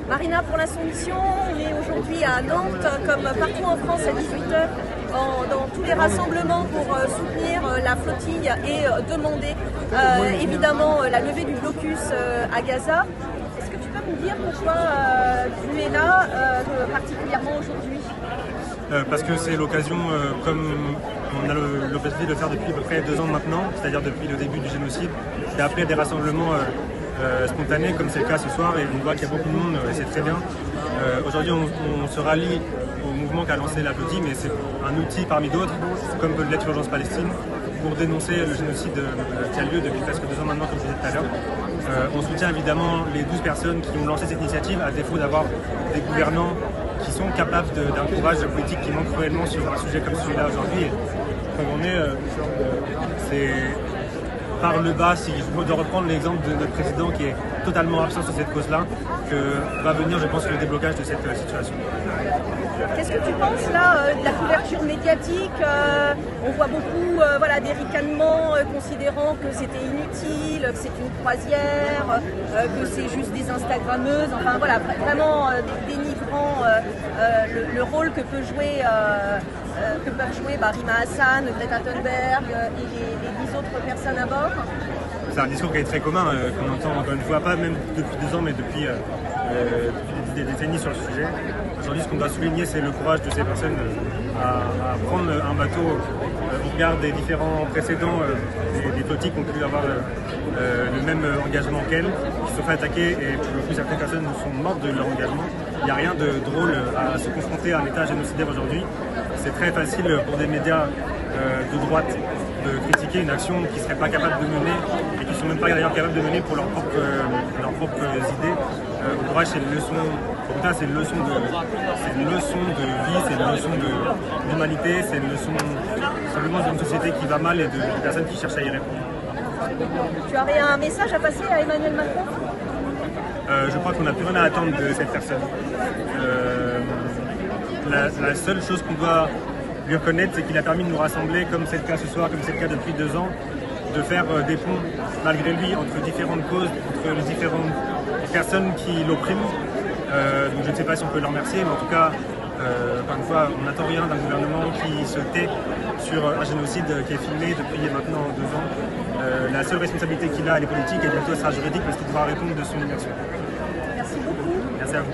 Marina, pour l'Assomption, on est aujourd'hui à Nantes, comme partout en France à 18h, dans tous les rassemblements pour soutenir la flottille et demander évidemment la levée du blocus à Gaza. Est-ce que tu peux me dire pourquoi tu es là particulièrement aujourd'hui? Parce que c'est l'occasion, comme on a l'opportunité de le faire depuis à peu près 2 ans maintenant, c'est-à-dire depuis le début du génocide, et après des rassemblements spontanés comme c'est le cas ce soir, et on voit qu'il y a beaucoup de monde et c'est très bien. Aujourd'hui on se rallie au mouvement qu'a lancé la flottille, mais c'est un outil parmi d'autres, comme peut l'être l'Urgence Palestine, pour dénoncer le génocide qui a lieu depuis presque 2 ans maintenant, comme je disais tout à l'heure. On soutient évidemment les 12 personnes qui ont lancé cette initiative, à défaut d'avoir des gouvernants qui sont capables d'un courage politique qui manque cruellement sur un sujet comme celui-là aujourd'hui. Comme on est, c'est par le bas, si je dois reprendre l'exemple de notre président qui est totalement absent sur cette cause-là, que va venir, je pense, le déblocage de cette situation. Qu'est-ce que tu penses là de la couverture médiatique? On voit beaucoup des ricanements considérant que c'était inutile, que c'est une croisière, que c'est juste des Instagrammeuses, enfin voilà, vraiment dénigrant le rôle que peuvent jouer Rima Hassan, Greta Thunberg et les 10 autres personnes à bord. C'est un discours qui est très commun, qu'on entend encore une fois, pas même depuis 2 ans, mais depuis des décennies sur le sujet. Aujourd'hui, ce qu'on doit souligner, c'est le courage de ces personnes à prendre un bateau au regard des différents précédents des flottilles qui ont pu avoir le même engagement qu'elles, qui se sont fait attaquer, et pour le coup, certaines personnes sont mortes de leur engagement. Il n'y a rien de drôle à se confronter à un État génocidaire aujourd'hui. C'est très facile pour des médias de droite de critiquer une action qu'ils ne seraient pas capables de mener et qu'ils ne sont même pas d'ailleurs capables de mener pour leurs propres idées. Le courage, c'est une leçon, c'est une leçon de vie, c'est une leçon d'humanité, c'est une leçon simplement d'une société qui va mal et de personnes qui cherchent à y répondre. Tu aurais un message à passer à Emmanuel Macron? Je crois qu'on n'a plus rien à attendre de cette personne. La seule chose qu'on doit lui reconnaître, c'est qu'il a permis de nous rassembler, comme c'est le cas ce soir, comme c'est le cas depuis 2 ans, de faire des ponts, malgré lui, entre différentes causes, entre les différentes personnes qui l'oppriment. Donc je ne sais pas si on peut le remercier, mais en tout cas, encore une fois, on n'attend rien d'un gouvernement qui se tait sur un génocide qui est filmé depuis maintenant 2 ans. La seule responsabilité qu'il a, elle est politique, et bientôt elle sera juridique, parce qu'il devra répondre de son inaction. Merci beaucoup. Merci à vous.